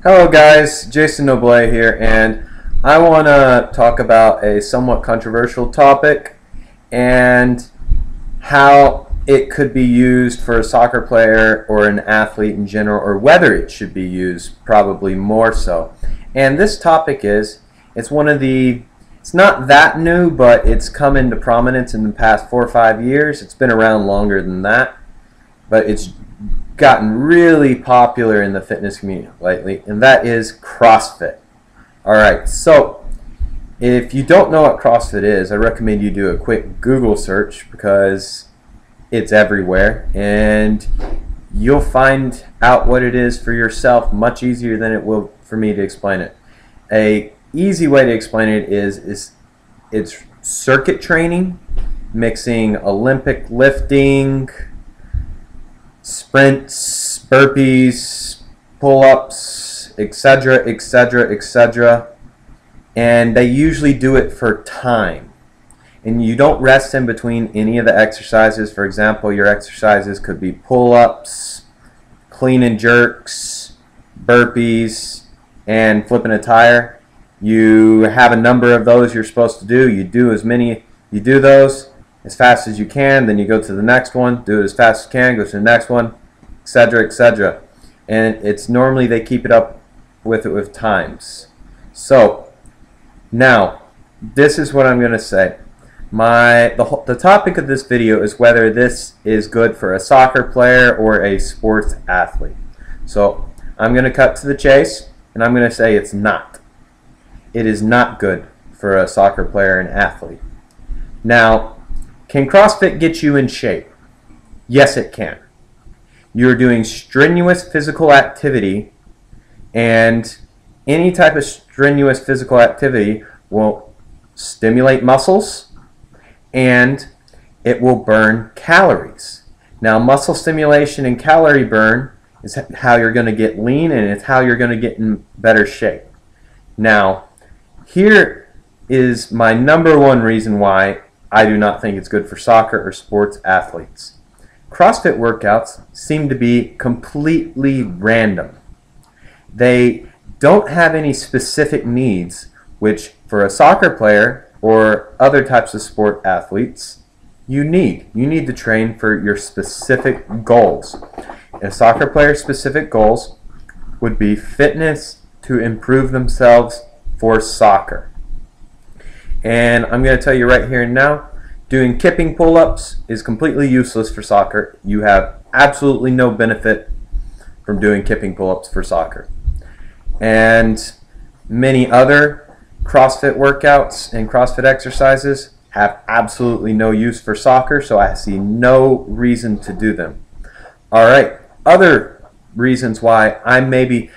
Hello guys, Jason Noble here, and I want to talk about a somewhat controversial topic and how it could be used for a soccer player or an athlete in general, or whether it should be used, probably more so. And this topic it's not that new, but it's come into prominence in the past 4 or 5 years. It's been around longer than that, but it's gotten really popular in the fitness community lately, and that is CrossFit. Alright, so if you don't know what CrossFit is, I recommend you do a quick Google search because it's everywhere, and you'll find out what it is for yourself much easier than it will for me to explain it. A easy way to explain it is it's circuit training, mixing Olympic lifting, sprints, burpees, pull-ups, etc., etc., etc. And they usually do it for time. And you don't rest in between any of the exercises. For example, your exercises could be pull-ups, clean and jerks, burpees, and flipping a tire. You have a number of those you're supposed to do. You do those as fast as you can, then you go to the next one, do it as fast as you can, go to the next one, etc., etc. And it's normally they keep it up with times. So now this is what I'm going to say. The topic of this video is whether this is good for a soccer player or a sports athlete. So I'm going to cut to the chase, and I'm going to say it's not. It is not good for a soccer player and athlete. Now, can CrossFit get you in shape? Yes, it can. You're doing strenuous physical activity, and any type of strenuous physical activity will stimulate muscles, and it will burn calories. Now, muscle stimulation and calorie burn is how you're going to get lean, and it's how you're going to get in better shape. Now, here is my #1 reason why I do not think it's good for soccer or sports athletes. CrossFit workouts seem to be completely random. They don't have any specific needs, which for a soccer player or other types of sport athletes, you need. You need to train for your specific goals. A soccer player's specific goals would be fitness to improve themselves for soccer. And I'm going to tell you right here and now, doing kipping pull-ups is completely useless for soccer. You have absolutely no benefit from doing kipping pull-ups for soccer. And many other CrossFit workouts and CrossFit exercises have absolutely no use for soccer, so I see no reason to do them. Alright, other reasons why I'm maybe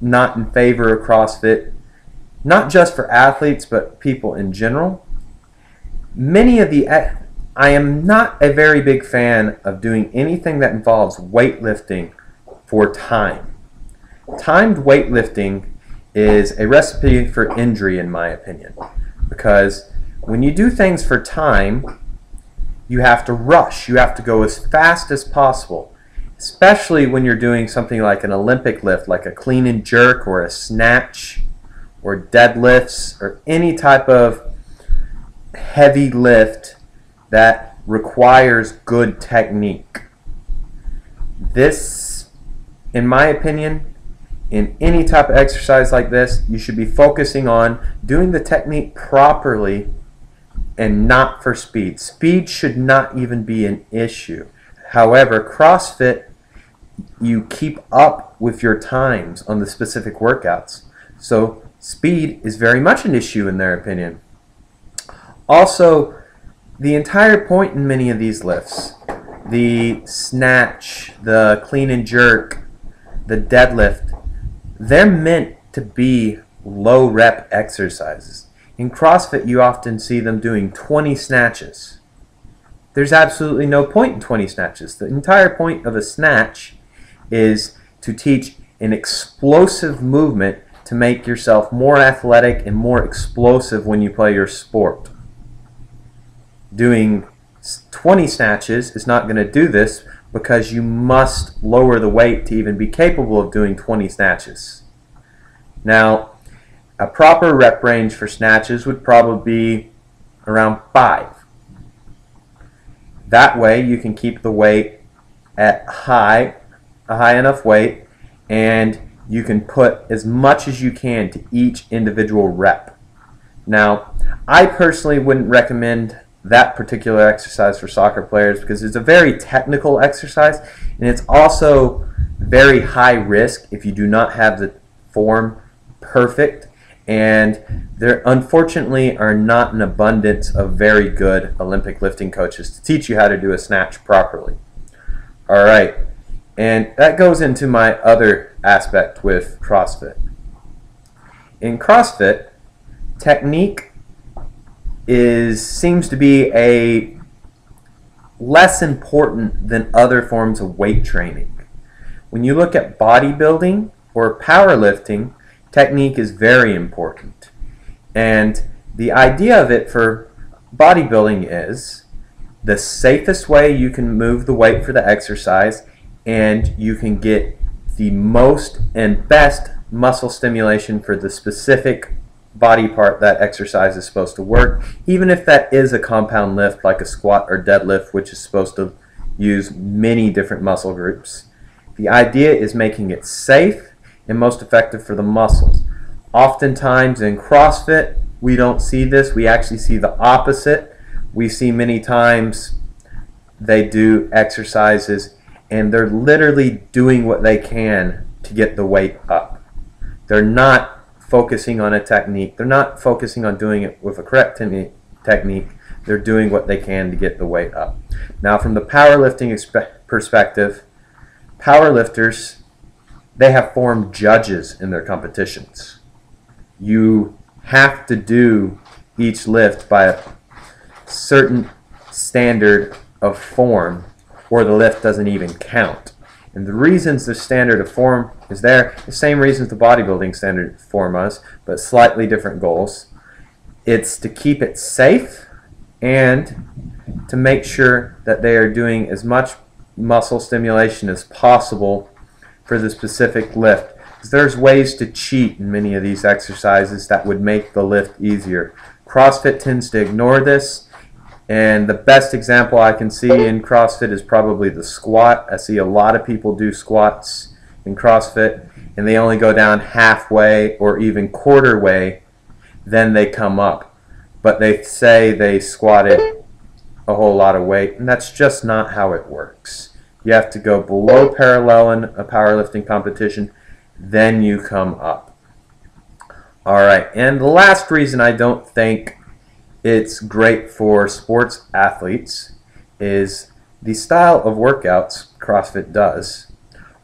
not in favor of CrossFit, not just for athletes, but people in general. I am not a very big fan of doing anything that involves weightlifting for time. Timed weightlifting is a recipe for injury, in my opinion, because when you do things for time, you have to rush. You have to go as fast as possible, especially when you're doing something like an Olympic lift, like a clean and jerk or a snatch, or deadlifts, or any type of heavy lift that requires good technique. This, in my opinion, in any type of exercise like this, you should be focusing on doing the technique properly and not for speed. Speed should not even be an issue. However, CrossFit, you keep up with your times on the specific workouts. So speed is very much an issue in their opinion. Also, the entire point in many of these lifts, the snatch, the clean and jerk, the deadlift, they're meant to be low rep exercises. In CrossFit, you often see them doing 20 snatches. There's absolutely no point in 20 snatches. The entire point of a snatch is to teach an explosive movement to make yourself more athletic and more explosive when you play your sport. Doing 20 snatches is not going to do this because you must lower the weight to even be capable of doing 20 snatches. Now, a proper rep range for snatches would probably be around 5. That way you can keep the weight at a high enough weight, and you can put as much as you can to each individual rep. Now, I personally wouldn't recommend that particular exercise for soccer players because it's a very technical exercise, and it's also very high risk if you do not have the form perfect, and there unfortunately are not an abundance of very good Olympic lifting coaches to teach you how to do a snatch properly. Alright, and that goes into my other aspect with CrossFit. In CrossFit, technique seems to be a less important than other forms of weight training. When you look at bodybuilding or powerlifting, technique is very important. And the idea of it for bodybuilding is the safest way you can move the weight for the exercise, and you can get the most and best muscle stimulation for the specific body part that exercise is supposed to work, even if that is a compound lift like a squat or deadlift, which is supposed to use many different muscle groups. The idea is making it safe and most effective for the muscles. Oftentimes in CrossFit, we don't see this. We actually see the opposite. We see many times they do exercises and they're literally doing what they can to get the weight up. They're not focusing on a technique. They're not focusing on doing it with a correct technique. They're doing what they can to get the weight up. Now, from the powerlifting perspective, powerlifters, they have formed judges in their competitions. You have to do each lift by a certain standard of form, or the lift doesn't even count. And the reasons the standard of form is there, the same reasons the bodybuilding standard of form is, but slightly different goals. It's to keep it safe and to make sure that they are doing as much muscle stimulation as possible for the specific lift. Because there's ways to cheat in many of these exercises that would make the lift easier. CrossFit tends to ignore this. And the best example I can see in CrossFit is probably the squat. I see a lot of people do squats in CrossFit, and they only go down halfway or even quarter way, then they come up. But they say they squatted a whole lot of weight, and that's just not how it works. You have to go below parallel in a powerlifting competition, then you come up. Alright, and the last reason I don't think it's great for sports athletes is the style of workouts CrossFit does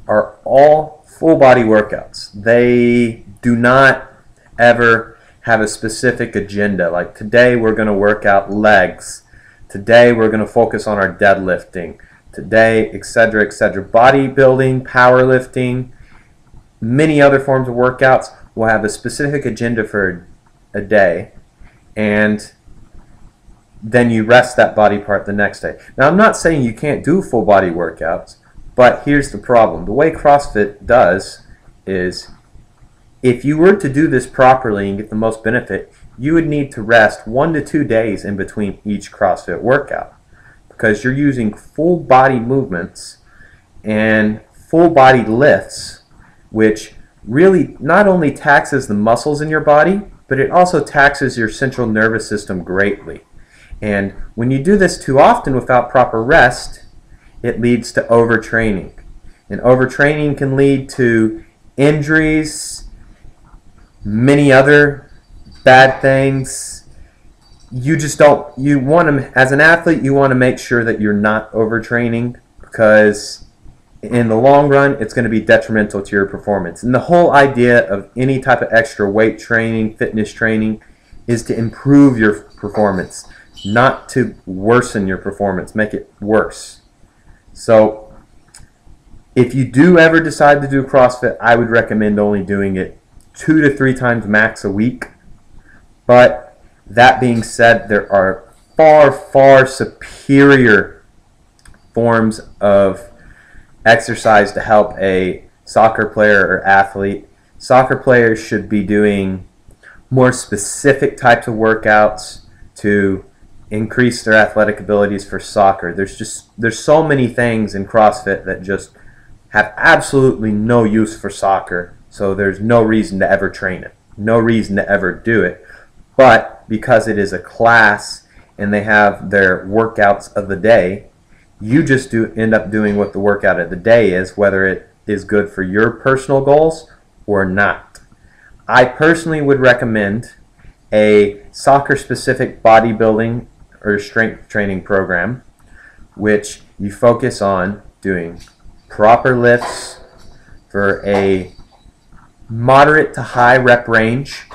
are all full body workouts. They do not ever have a specific agenda. Like today we're going to work out legs. Today we're going to focus on our deadlifting. Today, etc., etc. Bodybuilding, powerlifting, many other forms of workouts will have a specific agenda for a day, and then you rest that body part the next day. Now, I'm not saying you can't do full body workouts, but here's the problem. The way CrossFit does is if you were to do this properly and get the most benefit, you would need to rest 1 to 2 days in between each CrossFit workout, because you're using full body movements and full body lifts, which really not only taxes the muscles in your body, but it also taxes your central nervous system greatly. And when you do this too often without proper rest, it leads to overtraining. And overtraining can lead to injuries, many other bad things. You just don't, you want to, as an athlete, you want to make sure that you're not overtraining, because in the long run, it's going to be detrimental to your performance. And the whole idea of any type of extra weight training, fitness training, is to improve your performance, not to worsen your performance, make it worse. So if you do ever decide to do CrossFit, I would recommend only doing it 2 to 3 times max a week. But that being said, there are far, far superior forms of exercise to help a soccer player or athlete Soccer players should be doing more specific types of workouts to increase their athletic abilities for soccer. There's so many things in CrossFit that just have absolutely no use for soccer, so there's no reason to ever train it, no reason to ever do it. But because it is a class and they have their workouts of the day, you just end up doing what the workout of the day is, whether it is good for your personal goals or not. I personally would recommend a soccer-specific bodybuilding or strength training program, which you focus on doing proper lifts for a moderate to high rep range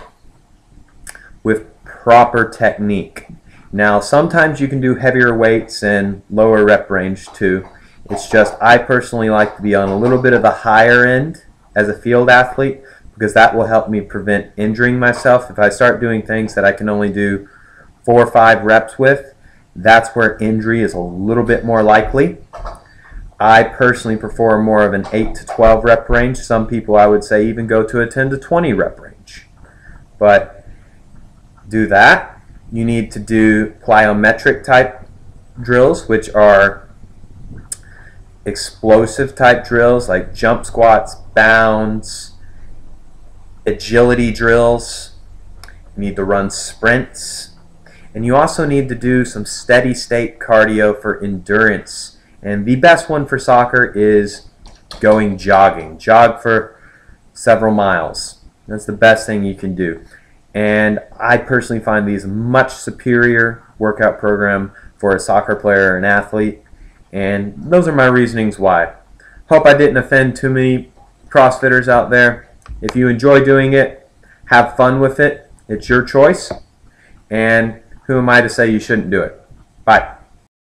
with proper technique. Now, sometimes you can do heavier weights and lower rep range too. It's just I personally like to be on a little bit of the higher end as a field athlete, because that will help me prevent injuring myself. If I start doing things that I can only do 4 or 5 reps with, that's where injury is a little bit more likely. I personally prefer more of an 8 to 12 rep range. Some people, I would say, even go to a 10 to 20 rep range. But do that. You need to do plyometric type drills, which are explosive type drills like jump squats, bounds, agility drills. You need to run sprints. And you also need to do some steady state cardio for endurance. And the best one for soccer is going jogging. Jog for several miles. That's the best thing you can do. And I personally find these a much superior workout program for a soccer player or an athlete. And those are my reasonings why. Hope I didn't offend too many CrossFitters out there. If you enjoy doing it, have fun with it. It's your choice. And who am I to say you shouldn't do it? Bye.